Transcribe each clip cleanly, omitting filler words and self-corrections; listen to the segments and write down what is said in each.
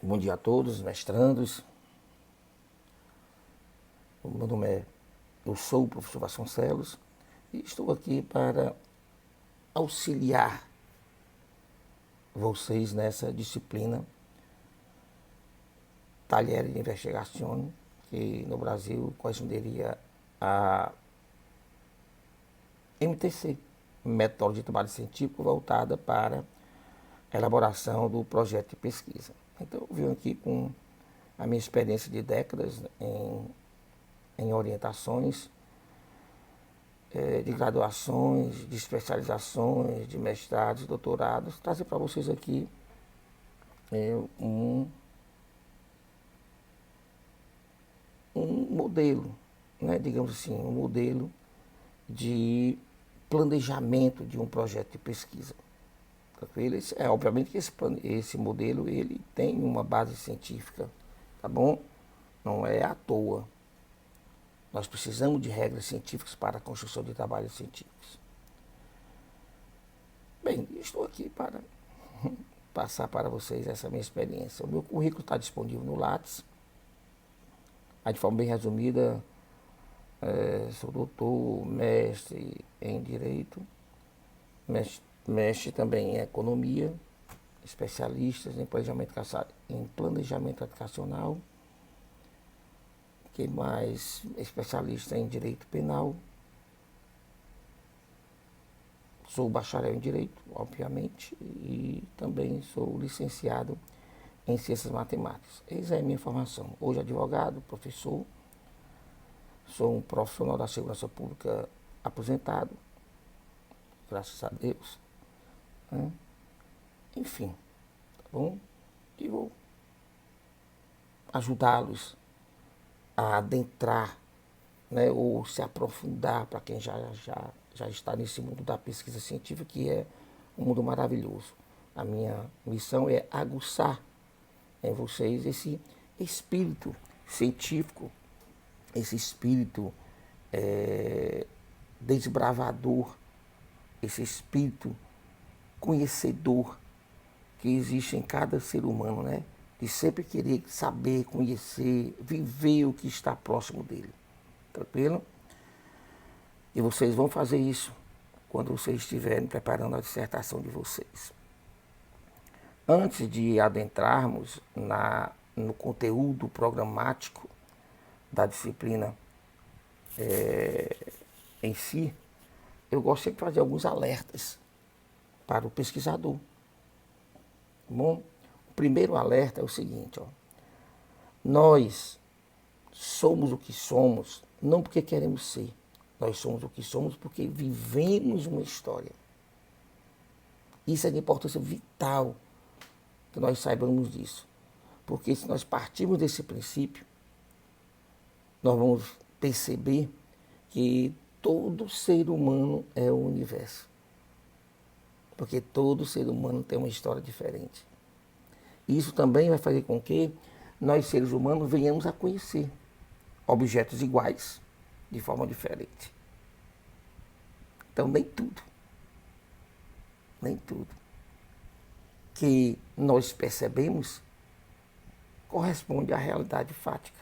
Bom dia a todos, mestrandos. O meu nome eu sou o professor Vasconcelos e estou aqui para auxiliar vocês nessa disciplina Talher de Investigação, que no Brasil corresponderia a MTC, Método de Trabalho Científico, voltada para a elaboração do projeto de pesquisa. Então eu vim aqui com a minha experiência de décadas em orientações, de graduações, de especializações, de mestrados, doutorados, trazer para vocês aqui um modelo, né, digamos assim, um modelo de planejamento de um projeto de pesquisa. Obviamente que esse modelo ele tem uma base científica, tá bom? Não é à toa. Nós precisamos de regras científicas para a construção de trabalhos científicos. Bem, estou aqui para passar para vocês essa minha experiência. O meu currículo está disponível no Lattes. De forma bem resumida, sou doutor, mestre em Direito, mestre também em Economia, especialistas em planejamento educacional, que mais especialista em Direito Penal. Sou bacharel em Direito, obviamente, e também sou licenciado em Ciências Matemáticas. Essa é a minha formação. Hoje advogado, professor, sou um profissional da segurança pública aposentado, graças a Deus. Né? Enfim, tá bom? E vou ajudá-los a adentrar, né, ou se aprofundar para quem já está nesse mundo da pesquisa científica, que é um mundo maravilhoso. A minha missão é aguçar em vocês esse espírito científico, esse espírito desbravador, esse espírito conhecedor que existe em cada ser humano, né? De sempre querer saber, conhecer, viver o que está próximo dele. Tranquilo? E vocês vão fazer isso quando vocês estiverem preparando a dissertação de vocês. Antes de adentrarmos no conteúdo programático da disciplina em si, eu gosto sempre de fazer alguns alertas para o pesquisador. Bom, o primeiro alerta é o seguinte, ó. Nós somos o que somos, não porque queremos ser. Nós somos o que somos porque vivemos uma história. Isso é de importância vital que nós saibamos disso. Porque se nós partirmos desse princípio, nós vamos perceber que todo ser humano é o universo. Porque todo ser humano tem uma história diferente. Isso também vai fazer com que nós, seres humanos, venhamos a conhecer objetos iguais de forma diferente. Então, nem tudo que nós percebemos corresponde à realidade fática.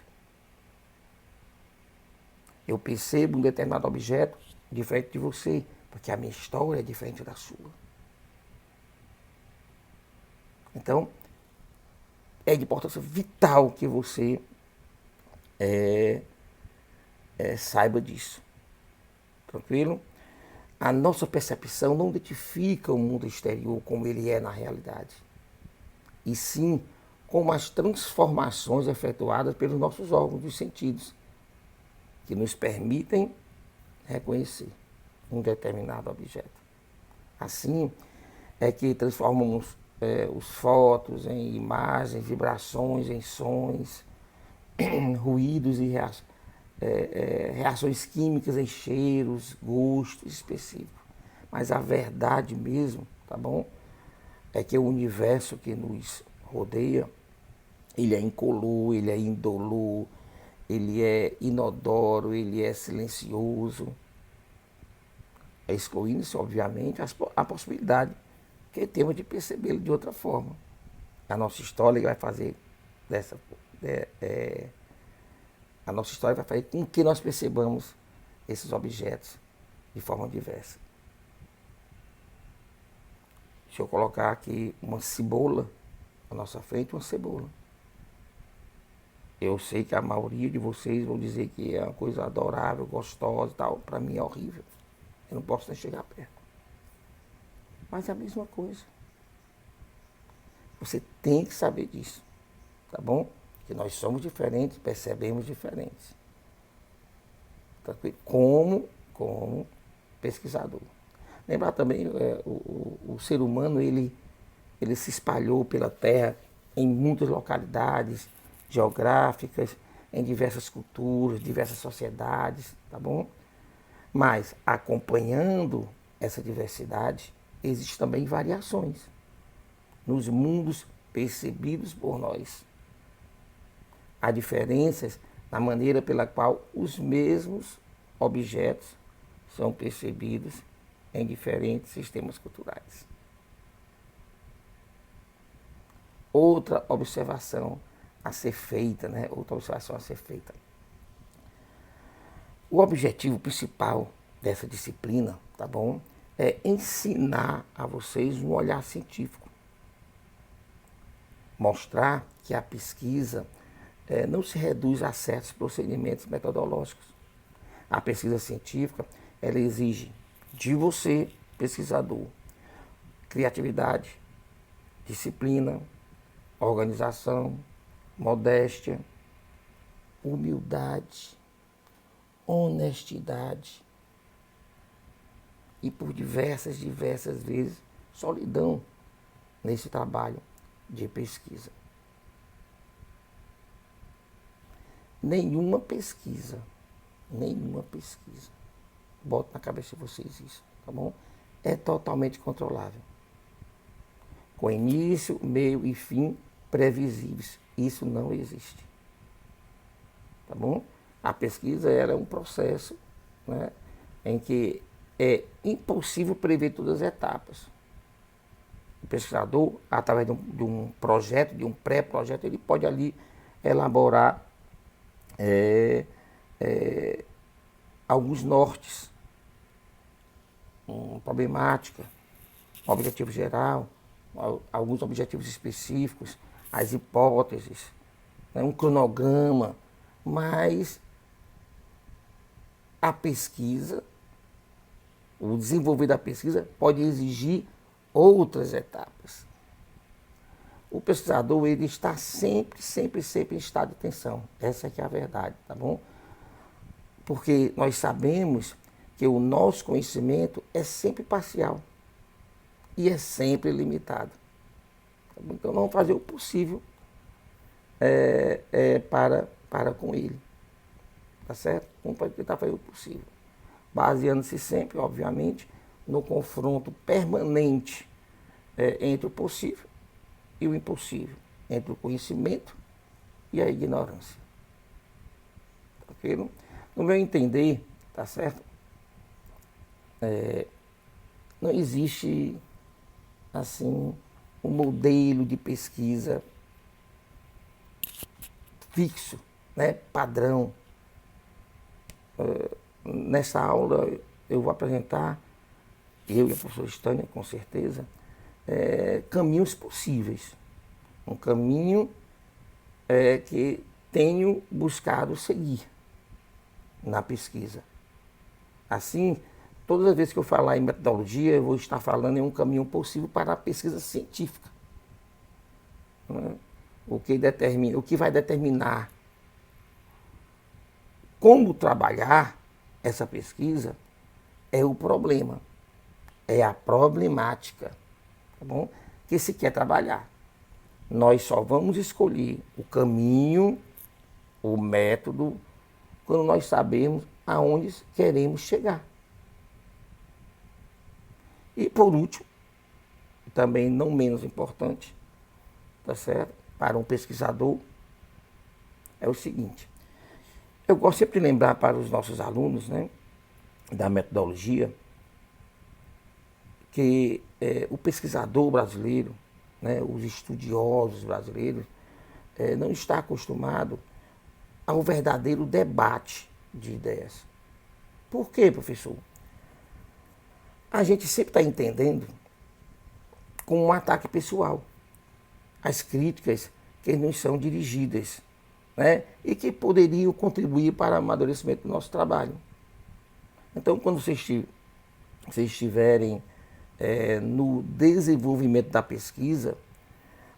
Eu percebo um determinado objeto diferente de você, porque a minha história é diferente da sua. Então, é de importância vital que você saiba disso. Tranquilo? A nossa percepção não identifica o mundo exterior como ele é na realidade, e sim como as transformações efetuadas pelos nossos órgãos dos sentidos, que nos permitem reconhecer um determinado objeto. Assim é que transformamos os fotos em imagens, vibrações em sons, ruídos e reações químicas em cheiros, gostos específicos. Mas a verdade mesmo, tá bom? É que o universo que nos rodeia, ele é incolor, ele é indolor, ele é inodoro, ele é silencioso. Excluindo-se, obviamente, a possibilidade que temos de percebê-lo de outra forma. A nossa história vai fazer dessa, é, é, a nossa história vai fazer com que nós percebamos esses objetos de forma diversa. Deixa eu colocar aqui uma cebola à nossa frente, uma cebola. Eu sei que a maioria de vocês vão dizer que é uma coisa adorável, gostosa e tal. Para mim é horrível. Eu não posso nem chegar perto. Mas é a mesma coisa. Você tem que saber disso, tá bom? Que nós somos diferentes, percebemos diferentes. Como pesquisador. Lembrar também, o ser humano, ele se espalhou pela Terra em muitas localidades geográficas, em diversas culturas, diversas sociedades, tá bom? Mas, acompanhando essa diversidade, existem também variações nos mundos percebidos por nós. Há diferenças na maneira pela qual os mesmos objetos são percebidos em diferentes sistemas culturais. Outra observação a ser feita, né? Outra observação a ser feita. O objetivo principal dessa disciplina, tá bom? É ensinar a vocês um olhar científico. Mostrar que a pesquisa não se reduz a certos procedimentos metodológicos. A pesquisa científica, ela exige de você, pesquisador, criatividade, disciplina, organização, modéstia, humildade, honestidade e por diversas vezes solidão nesse trabalho de pesquisa. Nenhuma pesquisa, bota na cabeça de vocês isso, tá bom? É totalmente controlável. Com início, meio e fim previsíveis. Isso não existe. Tá bom? A pesquisa era um processo, né, em que é impossível prever todas as etapas. O pesquisador, através de um projeto, de um pré-projeto, ele pode ali elaborar alguns nortes, uma problemática, um objetivo geral, alguns objetivos específicos, as hipóteses, né, um cronograma, mas a pesquisa, o desenvolver da pesquisa pode exigir outras etapas. O pesquisador, ele está sempre em estado de tensão. Essa que é a verdade, tá bom? Porque nós sabemos que o nosso conhecimento é sempre parcial e é sempre limitado. Então, vamos fazer o possível para com ele. Tá certo? Vamos tentar fazer o possível. Baseando-se sempre, obviamente, no confronto permanente entre o possível e o impossível, entre o conhecimento e a ignorância. Ok? No meu entender, tá certo? Não existe, assim, um modelo de pesquisa fixo, né, padrão. Nessa aula eu vou apresentar, eu e a professora Estânia, com certeza, caminhos possíveis. Um caminho que tenho buscado seguir na pesquisa. Assim, todas as vezes que eu falar em metodologia, eu vou estar falando em um caminho possível para a pesquisa científica. O que vai determinar como trabalhar essa pesquisa é o problema, é a problemática, tá bom? Que se quer trabalhar. Nós só vamos escolher o caminho, o método, quando nós sabemos aonde queremos chegar. E por último, também não menos importante, tá certo? Para um pesquisador, é o seguinte. Eu gosto sempre de lembrar para os nossos alunos, né, da metodologia, que o pesquisador brasileiro, né, os estudiosos brasileiros, não está acostumado ao verdadeiro debate de ideias. Por quê, professor? A gente sempre está entendendo como um ataque pessoal as críticas que nos são dirigidas, né? E que poderiam contribuir para o amadurecimento do nosso trabalho. Então, quando vocês estiverem no desenvolvimento da pesquisa,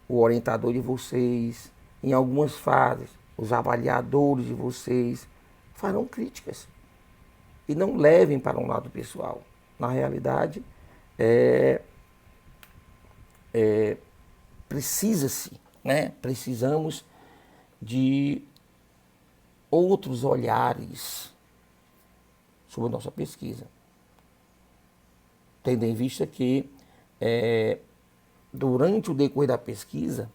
o orientador de vocês, em algumas fases, os avaliadores de vocês, farão críticas. E não levem para um lado pessoal. Na realidade, precisa-se, né? Precisamos de outros olhares sobre a nossa pesquisa. Tendo em vista que, durante o decorrer da pesquisa,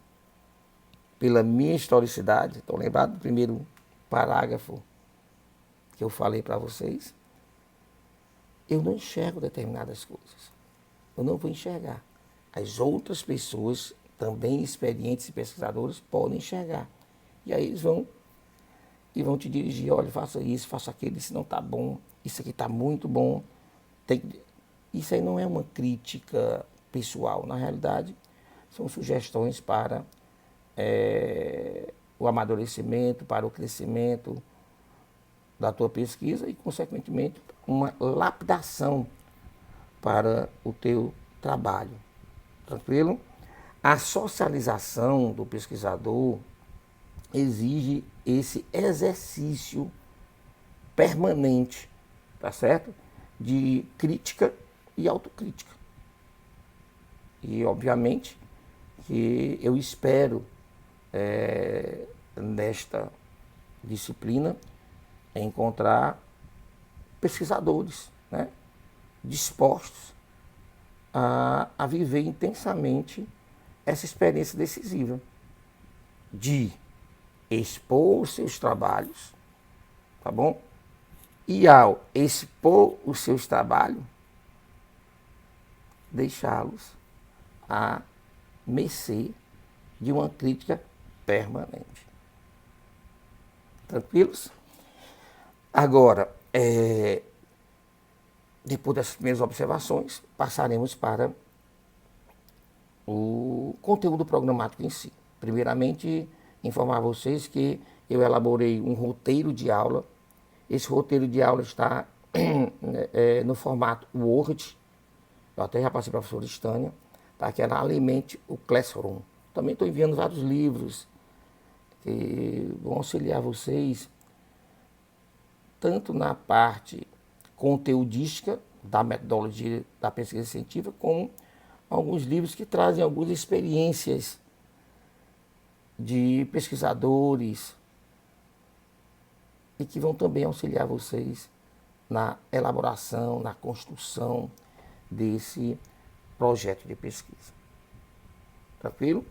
pela minha historicidade, estão lembrados do primeiro parágrafo que eu falei para vocês? Eu não enxergo determinadas coisas. Eu não vou enxergar. As outras pessoas, também experientes e pesquisadores, podem enxergar. E aí eles vão te dirigir, olha, faça isso, faça aquilo, isso não está bom, isso aqui está muito bom. Isso aí não é uma crítica pessoal. Na realidade, são sugestões para o amadurecimento, para o crescimento da tua pesquisa e, consequentemente, uma lapidação para o teu trabalho. Tranquilo? A socialização do pesquisador exige esse exercício permanente, tá certo? De crítica e autocrítica. E, obviamente, que eu espero, nesta disciplina, encontrar pesquisadores, né, dispostos a viver intensamente essa experiência decisiva de expor os seus trabalhos, tá bom? E ao expor os seus trabalhos, deixá-los a mercê de uma crítica permanente. Tranquilos? Agora, depois dessas primeiras observações, passaremos para o conteúdo programático em si. Primeiramente, informar vocês que eu elaborei um roteiro de aula. Esse roteiro de aula está no formato Word. Eu até já passei para a professora Estânia, tá? Que ela alimente o Classroom. Também estou enviando vários livros que vão auxiliar vocês tanto na parte conteudística da metodologia da pesquisa científica, como alguns livros que trazem algumas experiências de pesquisadores e que vão também auxiliar vocês na elaboração, na construção desse projeto de pesquisa. Tranquilo?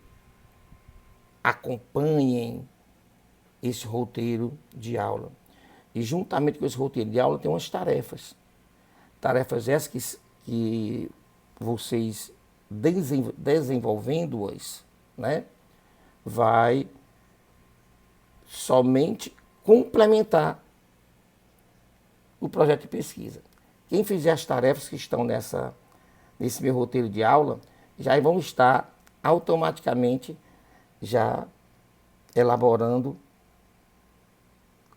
Acompanhem esse roteiro de aula. E juntamente com esse roteiro de aula tem umas tarefas. Tarefas essas que vocês desenvolvendo-as, né, vai somente complementar o projeto de pesquisa. Quem fizer as tarefas que estão nesse meu roteiro de aula, já vão estar automaticamente já elaborando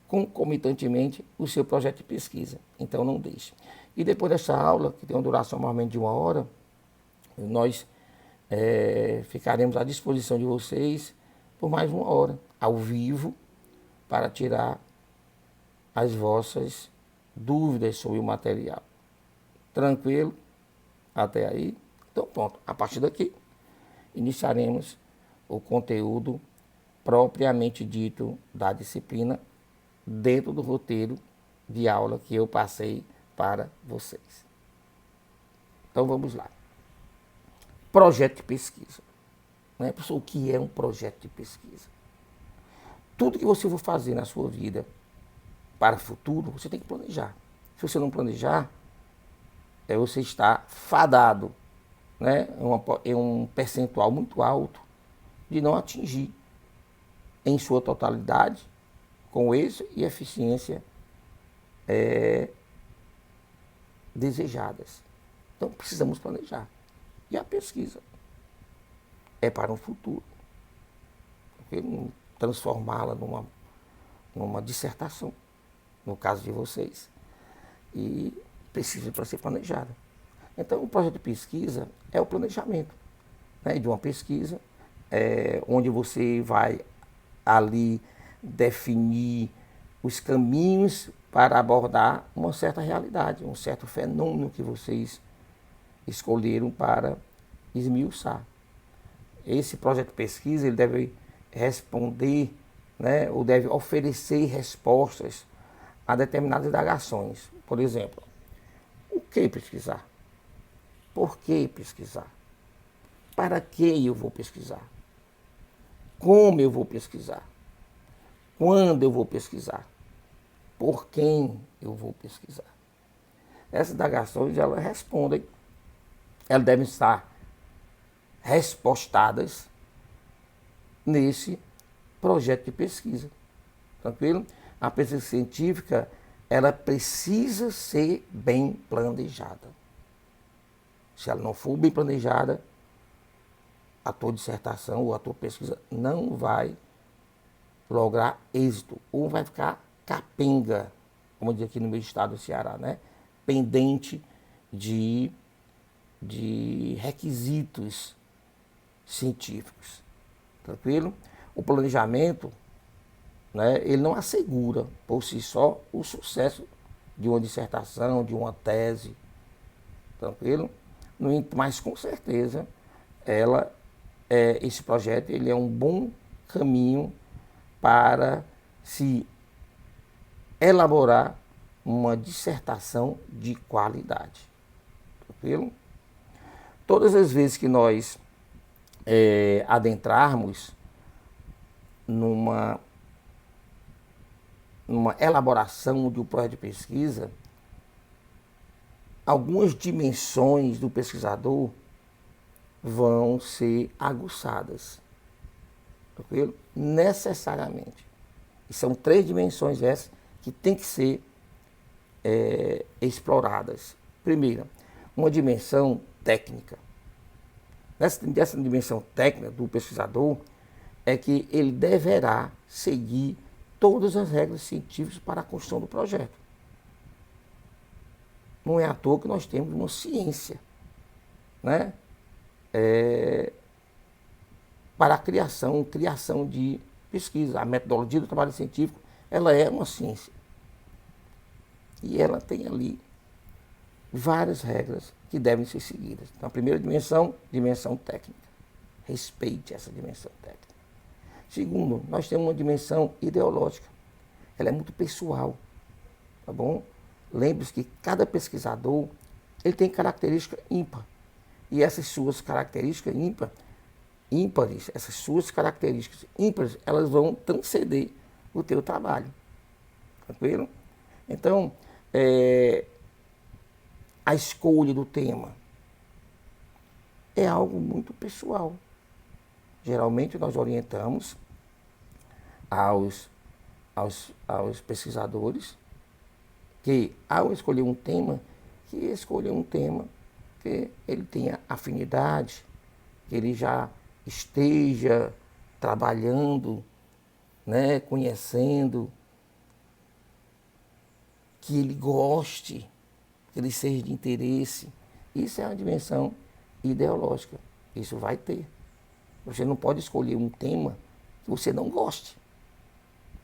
concomitantemente o seu projeto de pesquisa. Então não deixe. E depois dessa aula, que tem uma duração normalmente de 1 hora, nós ficaremos à disposição de vocês por mais 1 hora, ao vivo, para tirar as vossas dúvidas sobre o material. Tranquilo? Até aí? Então pronto, a partir daqui, iniciaremos o conteúdo propriamente dito da disciplina, dentro do roteiro de aula que eu passei para vocês. Então vamos lá. Projeto de pesquisa. Né? Professor, o que é um projeto de pesquisa? Tudo que você for fazer na sua vida para o futuro, você tem que planejar. Se você não planejar, você está fadado, né? É um percentual muito alto de não atingir em sua totalidade, com êxito e eficiência desejadas. Então, precisamos planejar. E a pesquisa é para um futuro. Transformá-la numa dissertação, no caso de vocês. E precisa para ser planejada. Então, o projeto de pesquisa é o planejamento, né, de uma pesquisa, onde você vai ali definir os caminhos para abordar uma certa realidade, um certo fenômeno que vocês escolheram para esmiuçar. Esse projeto de pesquisa ele deve responder, né, ou deve oferecer respostas a determinadas indagações. Por exemplo, o que pesquisar? Por que pesquisar? Para que eu vou pesquisar? Como eu vou pesquisar? Quando eu vou pesquisar? Por quem eu vou pesquisar? Essas indagações, elas respondem, elas devem estar respostadas nesse projeto de pesquisa. Tranquilo? A pesquisa científica, ela precisa ser bem planejada. Se ela não for bem planejada, a tua dissertação ou a tua pesquisa não vai lograr êxito, ou vai ficar capenga, como diz aqui no meu estado do Ceará, né? Pendente de requisitos científicos. Tranquilo? O planejamento, né, ele não assegura por si só o sucesso de uma dissertação, de uma tese. Tranquilo? Mas com certeza esse projeto ele é um bom caminho para se elaborar uma dissertação de qualidade. Tranquilo? Todas as vezes que nós adentrarmos numa elaboração de um projeto de pesquisa, algumas dimensões do pesquisador vão ser aguçadas. Tranquilo? Necessariamente. E são 3 dimensões essas que têm que ser exploradas. Primeira, uma dimensão técnica. Dessa dimensão técnica do pesquisador é que ele deverá seguir todas as regras científicas para a construção do projeto. Não é à toa que nós temos uma ciência, né? Para a criação de pesquisa. A metodologia do trabalho científico, ela é uma ciência. E ela tem ali várias regras que devem ser seguidas. Então, a primeira dimensão técnica. Respeite essa dimensão técnica. Segundo, nós temos uma dimensão ideológica. Ela é muito pessoal, tá bom? Lembre-se que cada pesquisador ele tem característica ímpar. E essas suas características ímpares, essas suas características ímpares, elas vão transcender o teu trabalho. Tranquilo? Então, a escolha do tema é algo muito pessoal. Geralmente nós orientamos aos pesquisadores que, ao escolher um tema, que ele tenha afinidade, que ele já esteja trabalhando, né, conhecendo, que ele goste, que ele seja de interesse. Isso é uma dimensão ideológica. Isso vai ter. Você não pode escolher um tema que você não goste.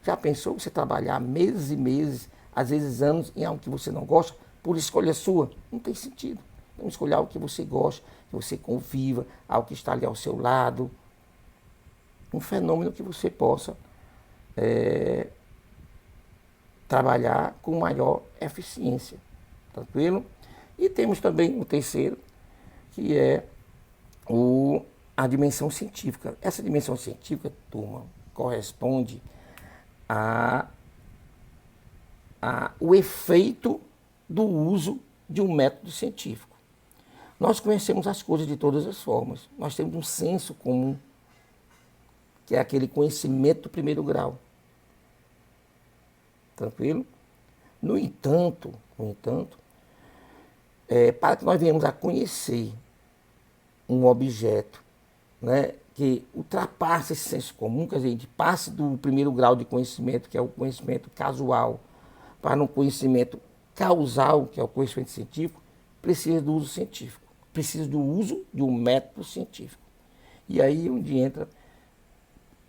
Já pensou você trabalhar meses e meses, às vezes anos, em algo que você não gosta, por escolha sua? Não tem sentido. Então, escolher algo que você gosta, que você conviva, algo que está ali ao seu lado. Um fenômeno que você possa trabalhar com maior eficiência. Tranquilo? E temos também o terceiro, que é a dimensão científica. Essa dimensão científica, turma, corresponde o efeito do uso de um método científico. Nós conhecemos as coisas de todas as formas. Nós temos um senso comum que é aquele conhecimento do primeiro grau. Tranquilo? No entanto, para que nós venhamos a conhecer um objeto, né, que ultrapasse esse senso comum, que a gente passe do primeiro grau de conhecimento, que é o conhecimento casual, para um conhecimento causal, que é o conhecimento científico, precisa do uso científico, precisa do uso de um método científico. E aí é onde entra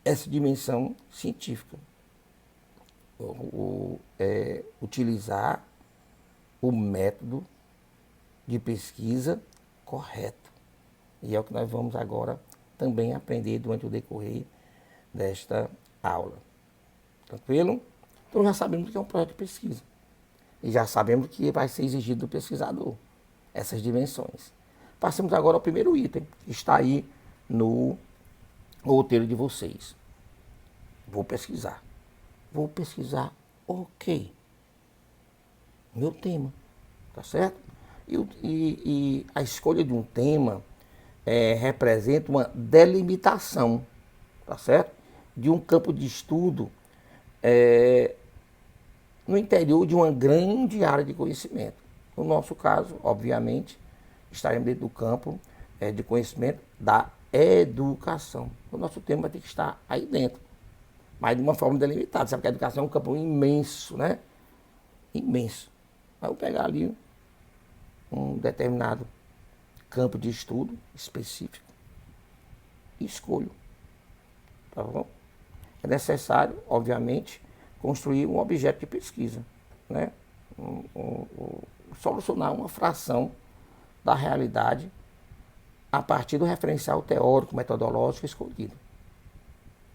essa dimensão científica. Utilizar o método de pesquisa correto. E é o que nós vamos agora também aprender durante o decorrer desta aula. Tranquilo? Então já sabemos o que é um projeto de pesquisa. E já sabemos que vai ser exigido do pesquisador, essas dimensões. Passamos agora ao primeiro item, que está aí no roteiro de vocês. Vou pesquisar. Vou pesquisar o quê? Meu tema, tá certo? E a escolha de um tema representa uma delimitação, tá certo? De um campo de estudo no interior de uma grande área de conhecimento. No nosso caso, obviamente, estaremos dentro do campo de conhecimento da educação. O nosso tema vai ter que estar aí dentro, mas de uma forma delimitada. Sabe que a educação é um campo imenso, né? Imenso. Aí eu vou pegar ali um determinado campo de estudo específico e escolho. Tá bom? É necessário, obviamente, construir um objeto de pesquisa, né? Solucionar uma fração da realidade a partir do referencial teórico, metodológico escolhido.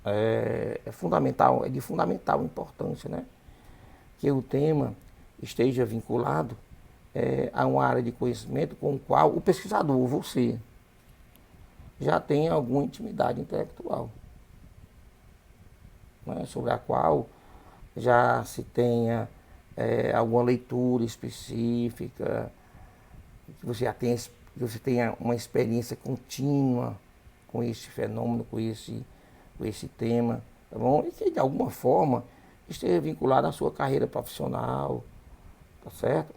É fundamental, é de fundamental importância, né? Que o tema esteja vinculado a uma área de conhecimento com o qual o pesquisador, você, já tem alguma intimidade intelectual, né? Sobre a qual já se tenha alguma leitura específica, que você já tenha, que você tenha uma experiência contínua com esse fenômeno, com esse tema, tá bom? E que de alguma forma esteja vinculado à sua carreira profissional, tá certo?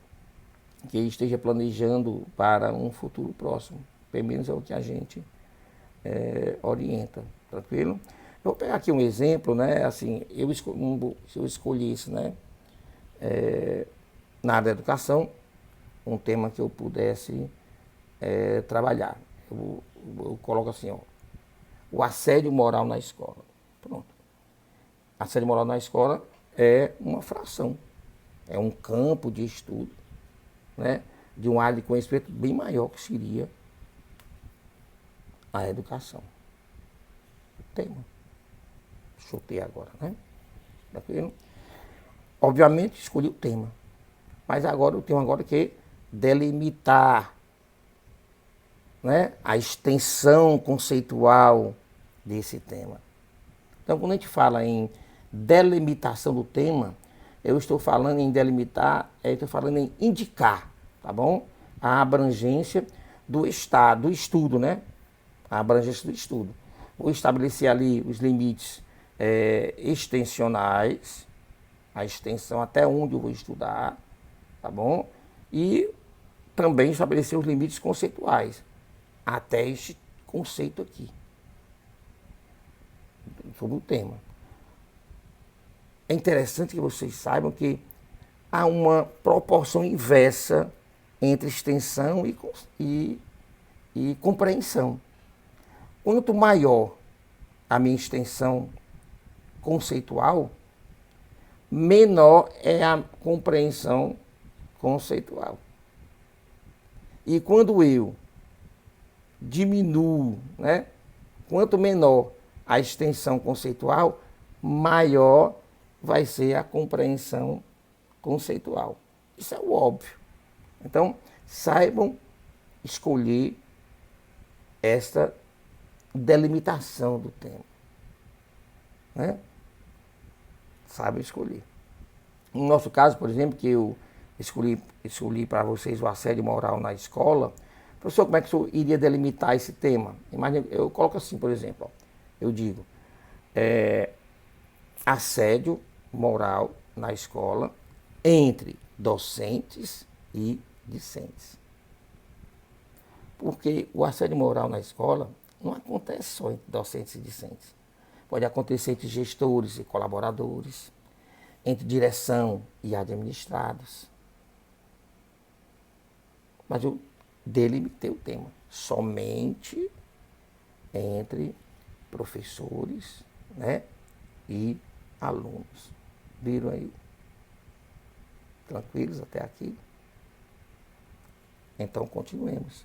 Que esteja planejando para um futuro próximo. Pelo menos é o que a gente orienta, tranquilo? Eu vou pegar aqui um exemplo, né? Assim, se eu escolhesse, né, na área da educação, um tema que eu pudesse trabalhar. Eu coloco assim, ó, o assédio moral na escola. Pronto. Assédio moral na escola é uma fração, é um campo de estudo, né, de uma área de conhecimento bem maior que seria a educação. O tema. Chutei agora, né? Tranquilo? Obviamente escolhi o tema, mas agora eu tenho agora que delimitar, né, a extensão conceitual desse tema. Então, quando a gente fala em delimitação do tema, eu estou falando em delimitar, eu estou falando em indicar, tá bom? A abrangência do estado, do estudo, né? A abrangência do estudo. Vou estabelecer ali os limites extensionais, a extensão até onde eu vou estudar, tá bom? E também estabelecer os limites conceituais, até este conceito aqui, sobre o tema. É interessante que vocês saibam que há uma proporção inversa entre extensão e compreensão. Quanto maior a minha extensão conceitual, menor é a compreensão conceitual. E quando eu diminuo, né, quanto menor a extensão conceitual, maior vai ser a compreensão conceitual. Isso é o óbvio. Então, saibam escolher esta delimitação do tema, né? Saibam escolher. No nosso caso, por exemplo, que eu escolhi para vocês o assédio moral na escola, professor, como é que o senhor iria delimitar esse tema? Imagina, eu coloco assim, por exemplo, ó, eu digo, assédio moral na escola entre docentes e discentes. Porque o assédio moral na escola não acontece só entre docentes e discentes. Pode acontecer entre gestores e colaboradores, entre direção e administrados. Mas eu delimitei o tema. Somente entre professores, né, e alunos. Viram aí? Tranquilos até aqui? Então, continuemos.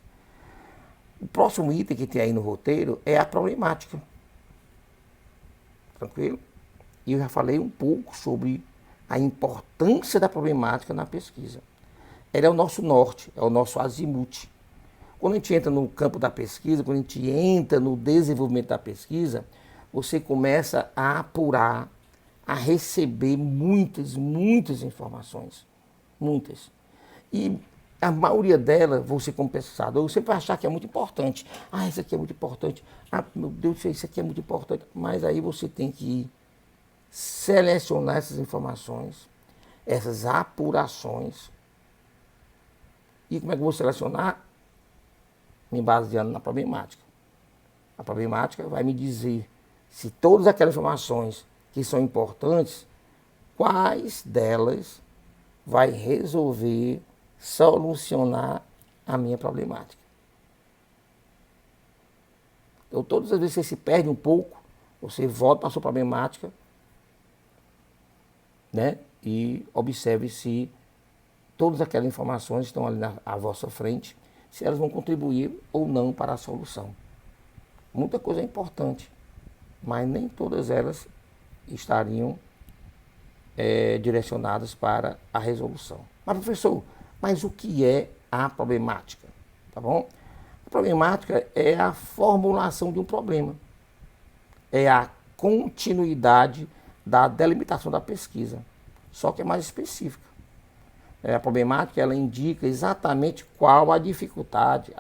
O próximo item que tem aí no roteiro é a problemática. Tranquilo? E eu já falei um pouco sobre a importância da problemática na pesquisa. Ela é o nosso norte, é o nosso azimuth. Quando a gente entra no campo da pesquisa, quando a gente entra no desenvolvimento da pesquisa, você começa a apurar, a receber muitas informações. Muitas. E a maioria delas, você como pesquisador, você vai achar que é muito importante. Ah, isso aqui é muito importante. Ah, meu Deus, isso aqui é muito importante. Mas aí você tem que selecionar essas informações, essas apurações. E como é que eu vou selecionar? Me baseando na problemática. A problemática vai me dizer se todas aquelas informações que são importantes, quais delas vai resolver, solucionar a minha problemática. Então, todas as vezes que você se perde um pouco, você volta para a sua problemática, né? E observe se todas aquelas informações estão ali à vossa frente, se elas vão contribuir ou não para a solução. Muita coisa é importante, mas nem todas elas estariam direcionadas para a resolução. Mas, professor, mas o que é a problemática? Tá bom? A problemática é a formulação de um problema. É a continuidade da delimitação da pesquisa, só que é mais específica. A problemática, ela indica exatamente qual a dificuldade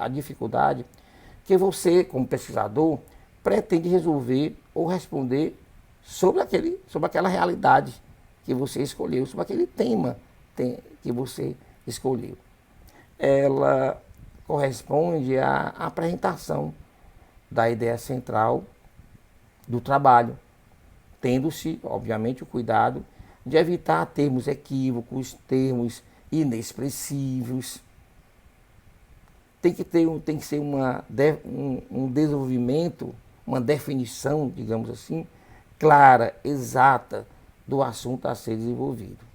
que você, como pesquisador, pretende resolver ou responder sobre aquela realidade que você escolheu, sobre aquele tema que você escolheu. Ela corresponde à apresentação da ideia central do trabalho, tendo-se, obviamente, o cuidado de evitar termos equívocos, termos inexpressivos. Tem que ser um desenvolvimento, uma definição, digamos assim, clara, exata do assunto a ser desenvolvido.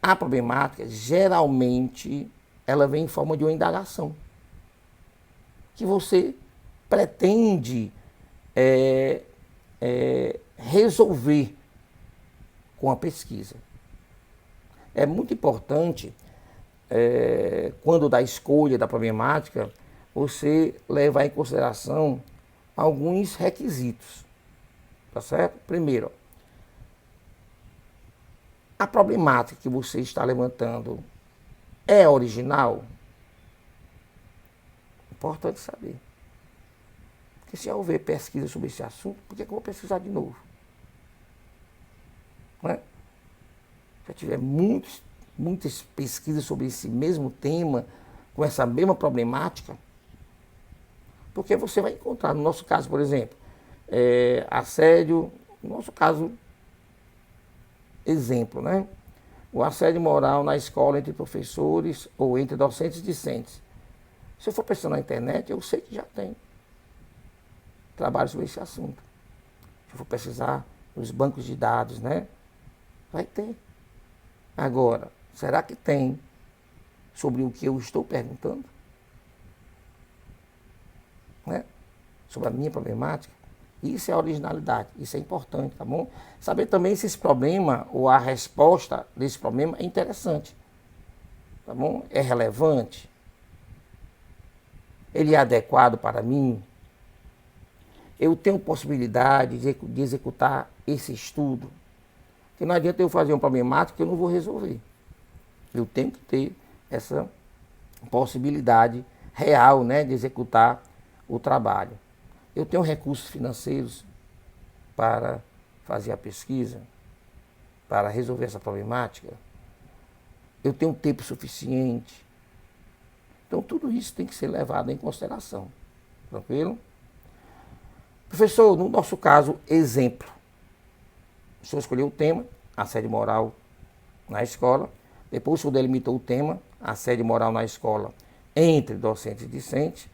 A problemática, geralmente, ela vem em forma de uma indagação, que você pretende resolver com a pesquisa. É muito importante, quando da escolha da problemática, você levar em consideração alguns requisitos, tá certo? Primeiro, a problemática que você está levantando é original? Importante saber. Porque se eu ver pesquisa sobre esse assunto, por que eu vou pesquisar de novo? Não é? Já tiver muitas pesquisas sobre esse mesmo tema, com essa mesma problemática, porque você vai encontrar, no nosso caso, por exemplo, assédio, no nosso caso, exemplo, né? O assédio moral na escola entre professores ou entre docentes e discentes. Se eu for pesquisar na internet, eu sei que já tem trabalho sobre esse assunto. Se eu for pesquisar nos bancos de dados, né? Vai ter. Agora, será que tem sobre o que eu estou perguntando? Né? Sobre a minha problemática? Isso é a originalidade, isso é importante, tá bom? Saber também se esse problema ou a resposta desse problema é interessante, tá bom? É relevante? Ele é adequado para mim? Eu tenho possibilidade de executar esse estudo? Porque não adianta eu fazer um problemático que eu não vou resolver. Eu tenho que ter essa possibilidade real, né, de executar o trabalho. Eu tenho recursos financeiros para fazer a pesquisa, para resolver essa problemática? Eu tenho tempo suficiente? Então, tudo isso tem que ser levado em consideração. Tranquilo? Professor, no nosso caso, exemplo. O senhor escolheu o tema, assédio moral na escola. Depois o senhor delimitou o tema, assédio moral na escola, entre docentes e discentes.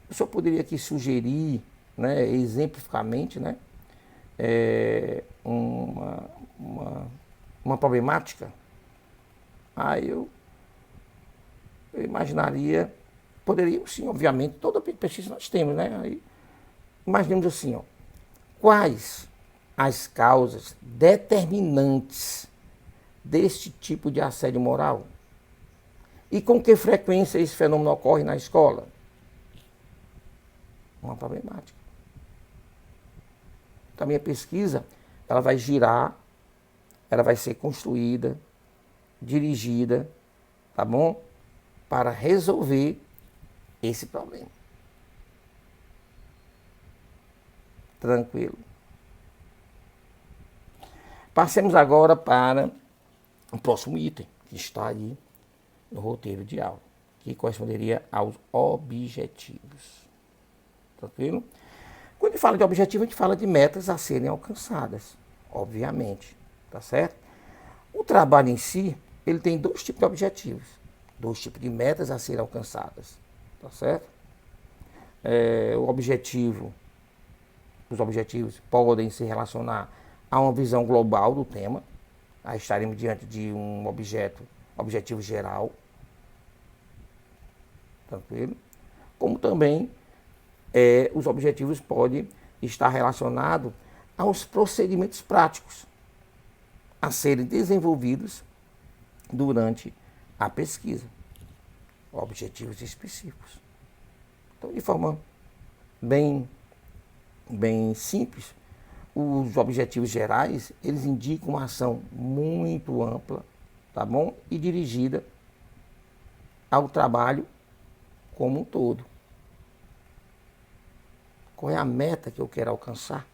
O senhor poderia aqui sugerir, né, exemplificamente, né, uma problemática? Aí eu imaginaria, poderíamos sim, obviamente, toda pesquisa nós temos, né? Aí, imaginemos assim, ó, quais as causas determinantes deste tipo de assédio moral? E com que frequência esse fenômeno ocorre na escola? Uma problemática. Então, a minha pesquisa, ela vai girar, ela vai ser construída, dirigida, tá bom? Para resolver esse problema. Tranquilo. Passemos agora para o próximo item, que está aí no roteiro de aula, que corresponderia aos objetivos. Tranquilo? Quando a gente fala de objetivo, a gente fala de metas a serem alcançadas, obviamente, tá certo? O trabalho em si, ele tem dois tipos de objetivos, dois tipos de metas a serem alcançadas, tá certo? Os objetivos podem se relacionar a uma visão global do tema, aí estaremos diante de um objetivo geral, tranquilo? Como também os objetivos podem estar relacionados aos procedimentos práticos a serem desenvolvidos durante a pesquisa, objetivos específicos. Então, de forma bem simples, os objetivos gerais, eles indicam uma ação muito ampla, tá bom? E dirigida ao trabalho como um todo. Qual é a meta que eu quero alcançar?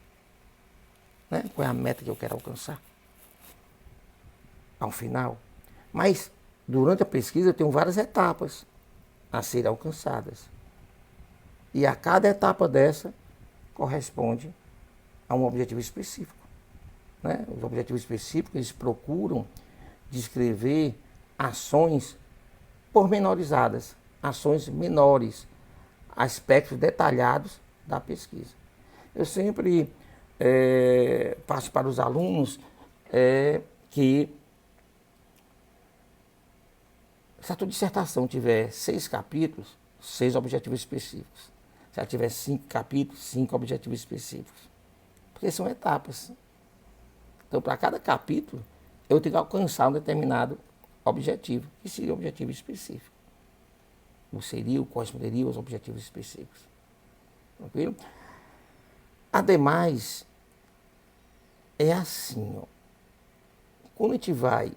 Né? Qual é a meta que eu quero alcançar? Ao final. Mas, durante a pesquisa, eu tenho várias etapas a serem alcançadas. E a cada etapa dessa corresponde a um objetivo específico. Né? Os objetivos específicos, eles procuram descrever ações pormenorizadas, ações menores, aspectos detalhados da pesquisa. Eu sempre passo para os alunos que se a tua dissertação tiver 6 capítulos, 6 objetivos específicos. Se ela tiver 5 capítulos, 5 objetivos específicos. Porque são etapas. Então, para cada capítulo, eu tenho que alcançar um determinado objetivo, que seria um objetivo específico. Corresponderia aos objetivos específicos. Tranquilo? Ademais, é assim, ó, quando a gente vai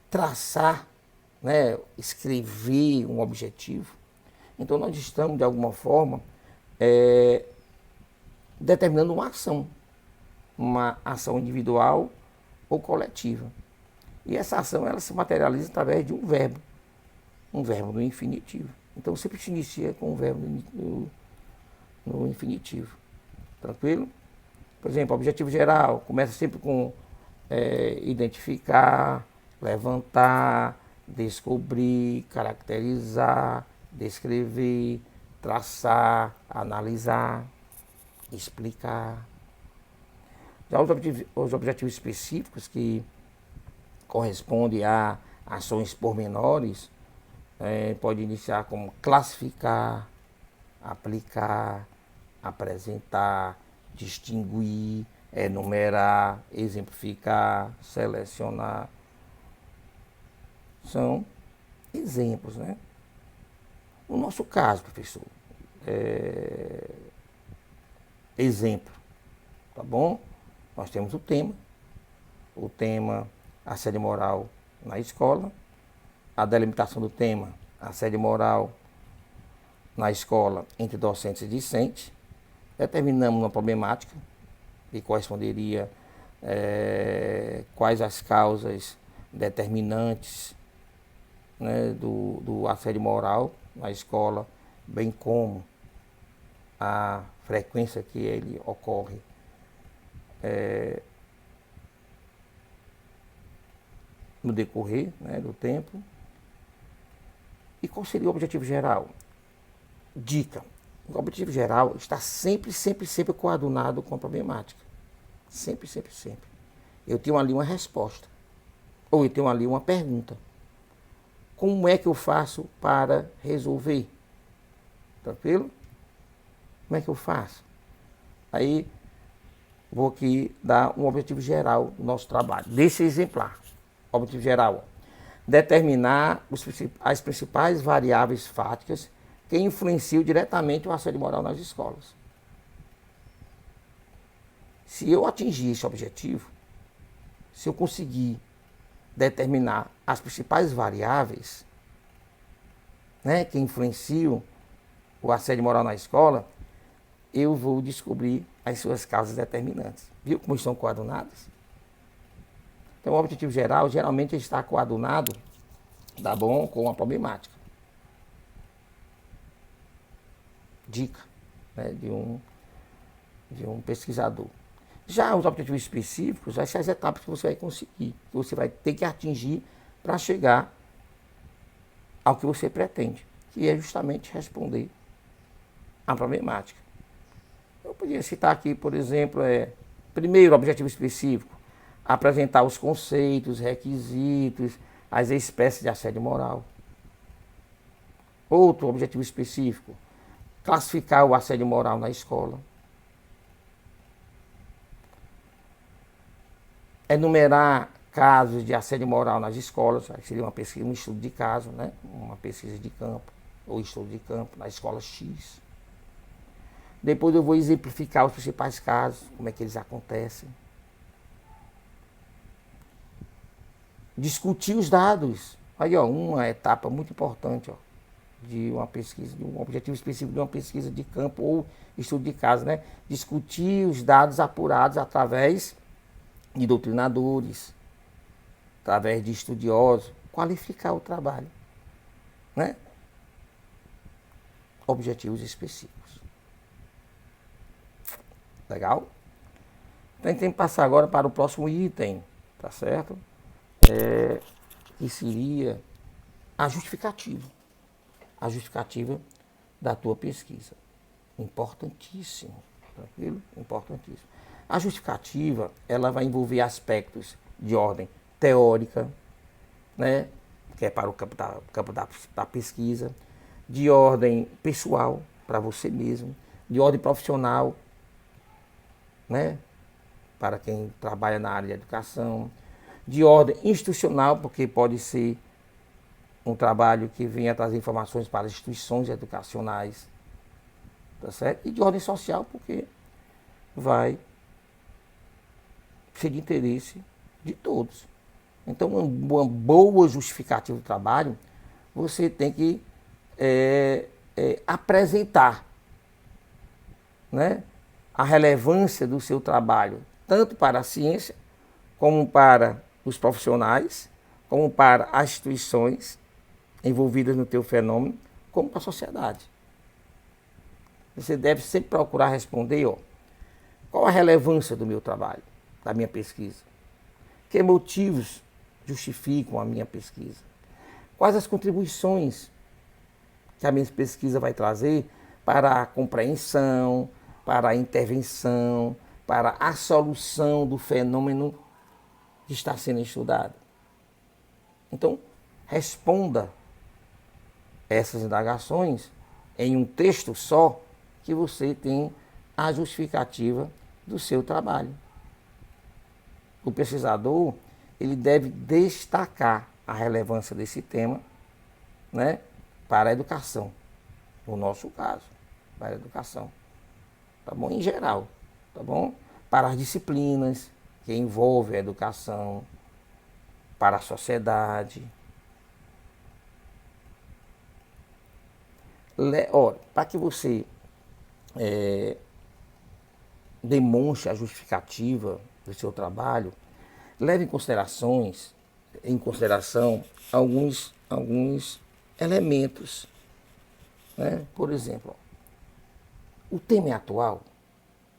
traçar, né, escrever um objetivo, então nós estamos, de alguma forma, determinando uma ação individual ou coletiva. E essa ação, ela se materializa através de um verbo no infinitivo. Então sempre se inicia com um verbo no infinitivo. Tranquilo? Por exemplo, objetivo geral, começa sempre com identificar, levantar, descobrir, caracterizar, descrever, traçar, analisar, explicar. Já os objetivos específicos, que correspondem a ações pormenores, pode iniciar como classificar, aplicar, apresentar, distinguir, enumerar, exemplificar, selecionar. São exemplos, né? No nosso caso, professor, exemplo, tá bom? Nós temos o tema assédio moral na escola, a delimitação do tema assédio moral na escola entre docentes e discentes, determinamos uma problemática, que corresponderia quais as causas determinantes, né, do assédio moral na escola, bem como a frequência que ele ocorre no decorrer, né, do tempo. E qual seria o objetivo geral? Dica: o objetivo geral está sempre, sempre, sempre coadunado com a problemática. Sempre, sempre, sempre. Eu tenho ali uma resposta. Ou eu tenho ali uma pergunta. Como é que eu faço para resolver? Tranquilo? Como é que eu faço? Aí, vou aqui dar um objetivo geral do nosso trabalho. Desse exemplar. Objetivo geral: determinar as principais variáveis fáticas que influenciam diretamente o assédio moral nas escolas. Se eu atingir esse objetivo, se eu conseguir determinar as principais variáveis, né, que influenciam o assédio moral na escola, eu vou descobrir as suas causas determinantes. Viu como estão coadunadas? Então, o objetivo geral geralmente está coadunado, tá bom, com a problemática. Dica, né, de um pesquisador. Já os objetivos específicos, essas são as etapas que você vai conseguir, que você vai ter que atingir para chegar ao que você pretende, que é justamente responder à problemática. Eu podia citar aqui, por exemplo, primeiro, objetivo específico: apresentar os conceitos, requisitos, as espécies de assédio moral. Outro objetivo específico: classificar o assédio moral na escola. Enumerar casos de assédio moral nas escolas, seria uma pesquisa, um estudo de caso, né? Uma pesquisa de campo, ou estudo de campo, na escola X. Depois eu vou exemplificar os principais casos, como é que eles acontecem. Discutir os dados. Aí, ó, uma etapa muito importante, ó, de uma pesquisa, de um objetivo específico de uma pesquisa de campo ou estudo de caso, né? Discutir os dados apurados através de doutrinadores, através de estudiosos, qualificar o trabalho, né? Objetivos específicos. Legal? Então, a gente tem que passar agora para o próximo item, tá certo? Que seria a justificativa. A justificativa da tua pesquisa. Importantíssimo, tranquilo? Importantíssimo. A justificativa, ela vai envolver aspectos de ordem teórica, né, que é para o campo da pesquisa, de ordem pessoal, para você mesmo, de ordem profissional, né, para quem trabalha na área de educação, de ordem institucional, porque pode ser um trabalho que venha trazer informações para as instituições educacionais, tá certo? E de ordem social, porque vai ser de interesse de todos. Então, uma boa justificativa do trabalho, você tem que apresentar, né, a relevância do seu trabalho, tanto para a ciência, como para os profissionais, como para as instituições envolvidas no teu fenômeno, como para a sociedade. Você deve sempre procurar responder, ó, qual a relevância do meu trabalho, da minha pesquisa? Que motivos justificam a minha pesquisa? Quais as contribuições que a minha pesquisa vai trazer para a compreensão, para a intervenção, para a solução do fenômeno que está sendo estudado? Então, responda essas indagações em um texto só, que você tem a justificativa do seu trabalho. O pesquisador, ele deve destacar a relevância desse tema, né, para a educação, no nosso caso, para a educação, tá bom? Em geral, tá bom? Para as disciplinas que envolvem a educação, para a sociedade. Para que você demonstre a justificativa do seu trabalho, leve em consideração alguns elementos, né? Por exemplo, o tema é atual,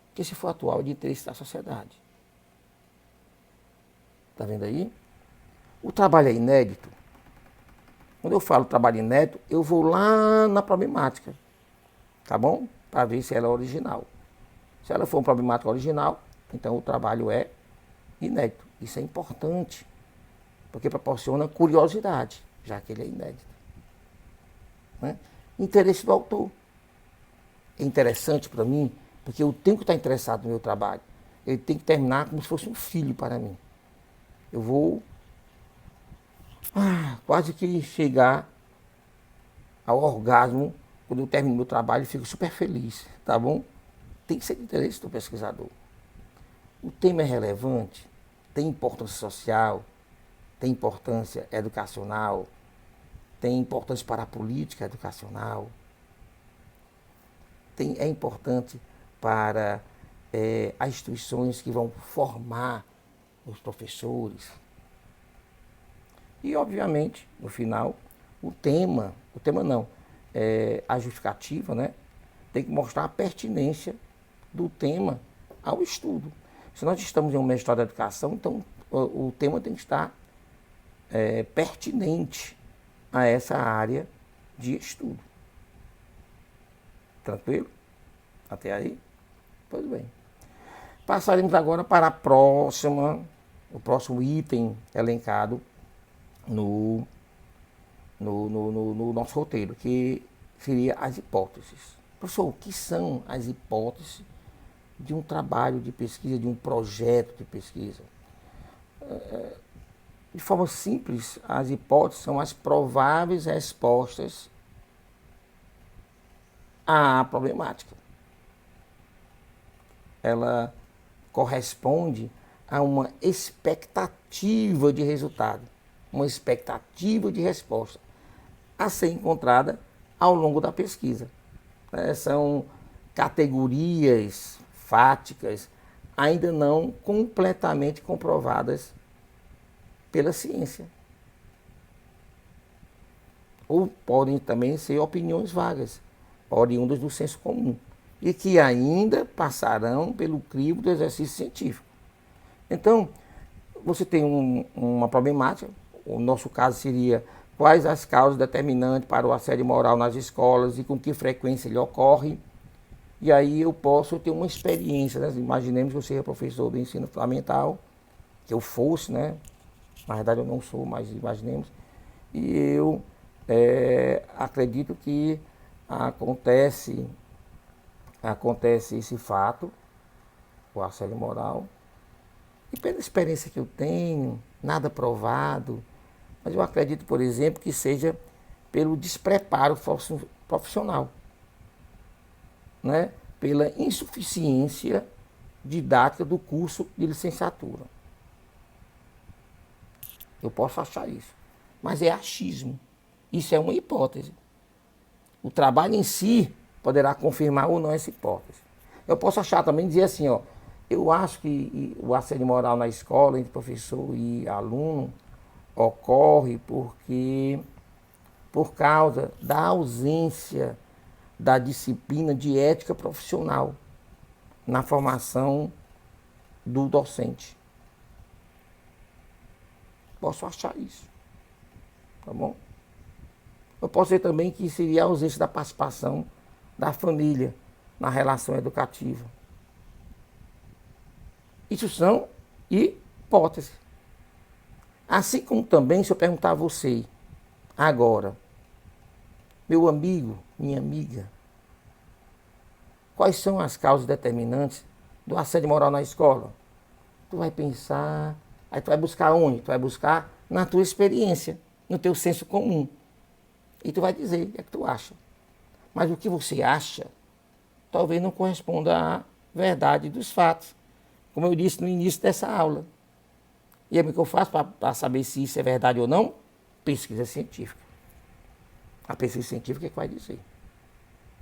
porque se for atual é de interesse da sociedade. Está vendo aí? O trabalho é inédito. Quando eu falo trabalho inédito, eu vou lá na problemática, tá bom? Para ver se ela é original. Se ela for uma problemática original, então o trabalho é inédito. Isso é importante, porque proporciona curiosidade, já que ele é inédito. Né? Interesse do autor. É interessante para mim, porque eu tenho que estar interessado no meu trabalho. Ele tem que terminar como se fosse um filho para mim. Eu vou quase que chegar ao orgasmo quando eu termino meu trabalho e fico super feliz, tá bom? Tem que ser de interesse do pesquisador. O tema é relevante, tem importância social, tem importância educacional, tem importância para a política educacional, é importante para as instituições que vão formar os professores. E, obviamente, no final, a justificativa, né, tem que mostrar a pertinência do tema ao estudo. Se nós estamos em uma história da educação, então o tema tem que estar pertinente a essa área de estudo. Tranquilo? Até aí? Pois bem. Passaremos agora para o próximo item elencado no nosso roteiro, que seria as hipóteses. Professor, o que são as hipóteses de um trabalho de pesquisa, de um projeto de pesquisa? De forma simples, as hipóteses são as prováveis respostas à problemática. Ela corresponde a uma expectativa de resultado, uma expectativa de resposta a ser encontrada ao longo da pesquisa. São categorias fáticas ainda não completamente comprovadas pela ciência. Ou podem também ser opiniões vagas, oriundas do senso comum, e que ainda passarão pelo crivo do exercício científico. Então, você tem uma problemática, o nosso caso seria quais as causas determinantes para o assédio moral nas escolas e com que frequência ele ocorre. E aí eu posso ter uma experiência, né? Imaginemos que eu seja professor do ensino fundamental, que eu fosse, né? Na verdade eu não sou, mas imaginemos. E eu acredito que acontece esse fato, o assédio moral. E pela experiência que eu tenho, nada provado, mas eu acredito, por exemplo, que seja pelo despreparo profissional, né? Pela insuficiência didática do curso de licenciatura. Eu posso achar isso, mas é achismo. Isso é uma hipótese. O trabalho em si poderá confirmar ou não essa hipótese. Eu posso achar também, dizer assim, eu acho que o assédio moral na escola, entre professor e aluno, ocorre por causa da ausência da disciplina de ética profissional na formação do docente. Posso achar isso, tá bom? Eu posso dizer também que seria a ausência da participação da família na relação educativa. Isso são hipóteses. Assim como também, se eu perguntar a você agora, meu amigo, minha amiga, quais são as causas determinantes do assédio moral na escola? Tu vai pensar, aí tu vai buscar onde? Tu vai buscar na tua experiência, no teu senso comum. E tu vai dizer o que é que tu acha. Mas o que você acha talvez não corresponda à verdade dos fatos. Como eu disse no início dessa aula. E aí o que eu faço para saber se isso é verdade ou não? Pesquisa científica. A pesquisa científica é que vai dizer.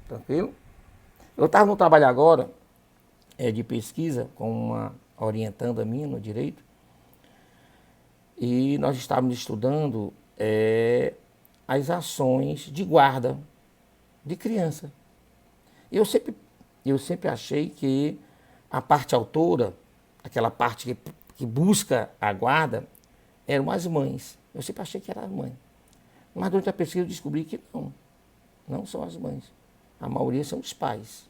Tranquilo? Eu estava no trabalho agora, de pesquisa com uma orientanda minha no direito, e nós estávamos estudando as ações de guarda de criança. Eu sempre achei que a parte autora, aquela parte que busca a guarda, eram as mães. Eu sempre achei que era as mães. Mas durante a pesquisa eu descobri que não são as mães. A maioria são os pais.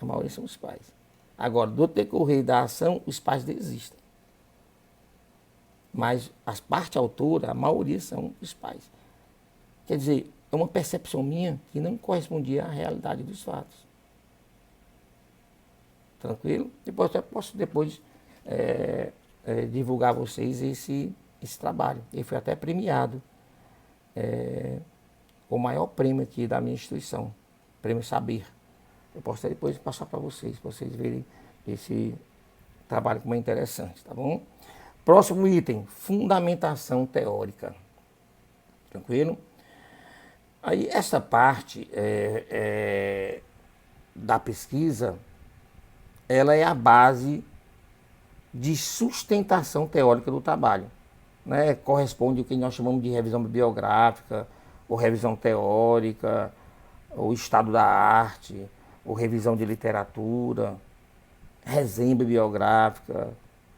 A maioria são os pais. Agora, do decorrer da ação, os pais desistem. Mas a parte autora, a maioria são os pais. Quer dizer, é uma percepção minha que não correspondia à realidade dos fatos. Tranquilo? Depois eu posso divulgar a vocês esse trabalho. Ele foi até premiado. O maior prêmio aqui da minha instituição, Prêmio Saber. Eu posso até depois passar para vocês verem esse trabalho como é interessante, tá bom? Próximo item, fundamentação teórica. Tranquilo? Aí essa parte da pesquisa, ela é a base de sustentação teórica do trabalho. Né? Corresponde ao que nós chamamos de revisão bibliográfica, ou revisão teórica, ou estado da arte, ou revisão de literatura, resenha bibliográfica.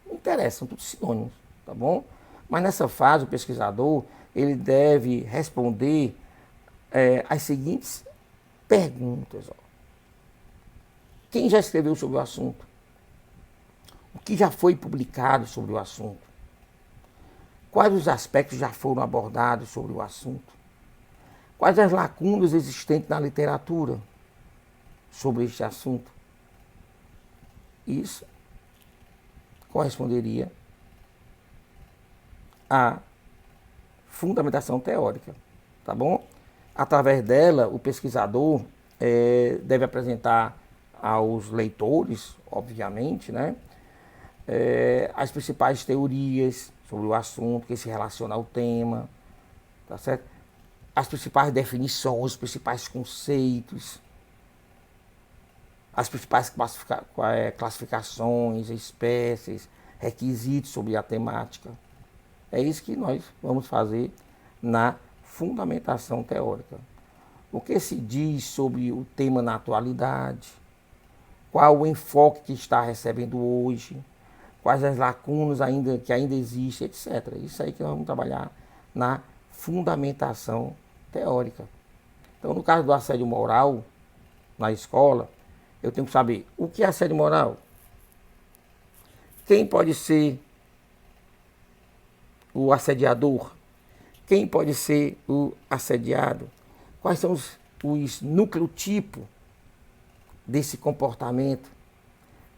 Não interessa, são todos sinônimos, tá bom? Mas nessa fase o pesquisador ele deve responder as seguintes perguntas. Ó. Quem já escreveu sobre o assunto? O que já foi publicado sobre o assunto? Quais os aspectos já foram abordados sobre o assunto? Quais as lacunas existentes na literatura sobre este assunto? Isso corresponderia à fundamentação teórica, tá bom? Através dela, o pesquisador deve apresentar aos leitores, obviamente, né, as principais teorias sobre o assunto que se relaciona ao tema, tá certo? As principais definições, os principais conceitos, as principais classificações, espécies, requisitos sobre a temática. É isso que nós vamos fazer na fundamentação teórica. O que se diz sobre o tema na atualidade, qual o enfoque que está recebendo hoje, quais as lacunas que ainda existem, etc. Isso aí que nós vamos trabalhar na fundamentação teórica. Então, no caso do assédio moral na escola, eu tenho que saber o que é assédio moral, quem pode ser o assediador, quem pode ser o assediado, quais são os nucleotipos desse comportamento,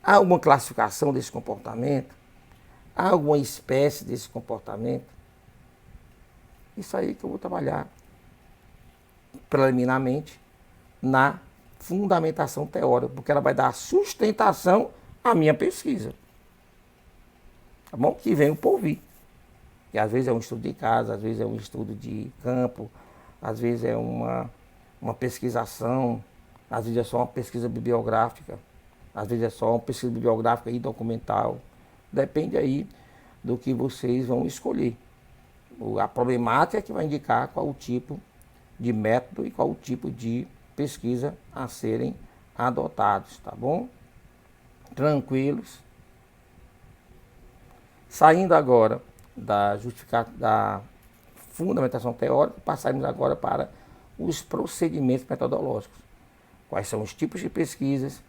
há alguma classificação desse comportamento, há alguma espécie desse comportamento. Isso aí que eu vou trabalhar preliminarmente na fundamentação teórica, porque ela vai dar sustentação à minha pesquisa. Tá bom? Que vem o porvir. E às vezes é um estudo de casa, às vezes é um estudo de campo, às vezes é uma pesquisação, às vezes é só uma pesquisa bibliográfica, às vezes é só uma pesquisa bibliográfica e documental. Depende aí do que vocês vão escolher. A problemática é que vai indicar qual o tipo de método e qual o tipo de pesquisa a serem adotados, tá bom? Tranquilos. Saindo agora da fundamentação teórica, passaremos agora para os procedimentos metodológicos. Quais são os tipos de pesquisas,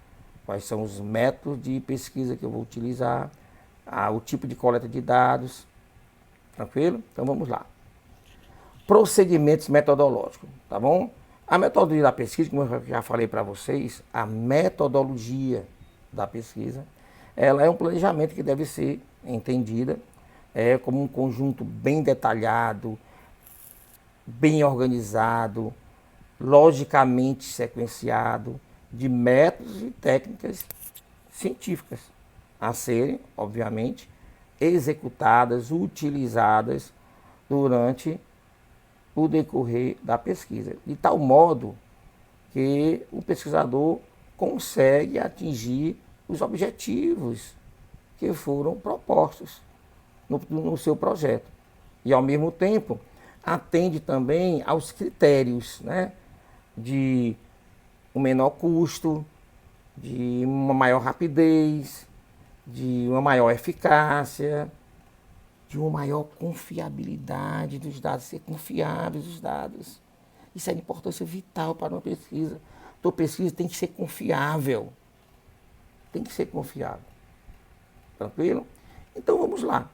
quais são os métodos de pesquisa que eu vou utilizar, o tipo de coleta de dados. Tranquilo? Então vamos lá. Procedimentos metodológicos, tá bom? A metodologia da pesquisa, como eu já falei para vocês, a metodologia da pesquisa, ela é um planejamento que deve ser entendida como um conjunto bem detalhado, bem organizado, logicamente sequenciado, de métodos e técnicas científicas a serem, obviamente, executadas, utilizadas durante o decorrer da pesquisa, de tal modo que o pesquisador consegue atingir os objetivos que foram propostos no seu projeto. E, ao mesmo tempo, atende também aos critérios, né, de um menor custo, de uma maior rapidez, de uma maior eficácia, de uma maior confiabilidade dos dados, ser confiáveis os dados. Isso é de importância vital para uma pesquisa. Tua pesquisa tem que ser confiável. Tem que ser confiável. Tranquilo? Então vamos lá.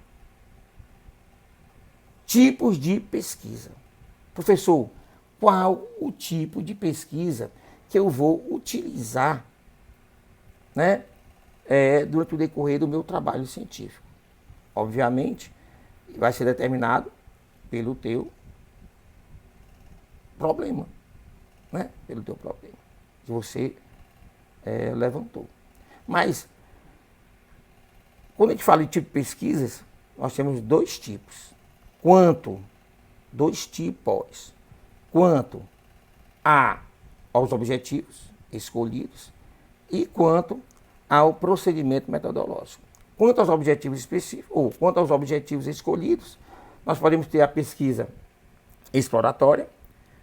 Tipos de pesquisa. Professor, qual o tipo de pesquisa que eu vou utilizar, né, durante o decorrer do meu trabalho científico? Obviamente, vai ser determinado pelo teu problema, né? Pelo teu problema que você levantou. Mas, quando a gente fala de tipo de pesquisas, nós temos dois tipos. Dois tipos. Quanto aos objetivos escolhidos e quanto ao procedimento metodológico. Quanto aos objetivos específicos, ou quanto aos objetivos escolhidos, nós podemos ter a pesquisa exploratória,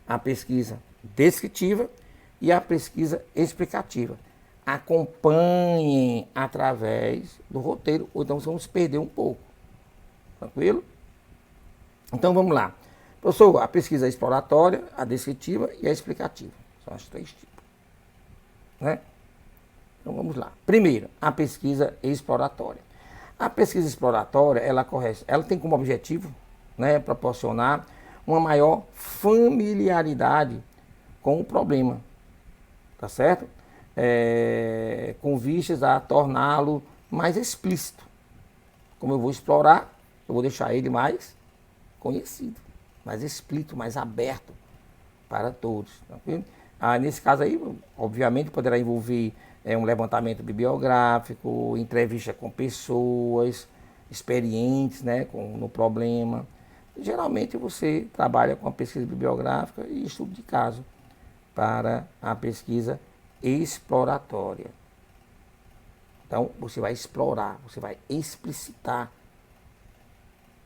a pesquisa descritiva e a pesquisa explicativa. Acompanhem através do roteiro, ou então vamos perder um pouco. Tranquilo? Então vamos lá. Professor, a pesquisa exploratória, a descritiva e a explicativa. São os três tipos. Né? Então vamos lá. Primeiro, a pesquisa exploratória. A pesquisa exploratória, ela tem como objetivo, né, proporcionar uma maior familiaridade com o problema, tá certo? Com vistas a torná-lo mais explícito. Como eu vou explorar, eu vou deixar ele mais conhecido, mais explícito, mais aberto para todos. Tá? Nesse caso aí, obviamente, poderá envolver um levantamento bibliográfico, entrevista com pessoas experientes, né, no problema. Geralmente você trabalha com a pesquisa bibliográfica e estudo de caso para a pesquisa exploratória. Então, você vai explorar, você vai explicitar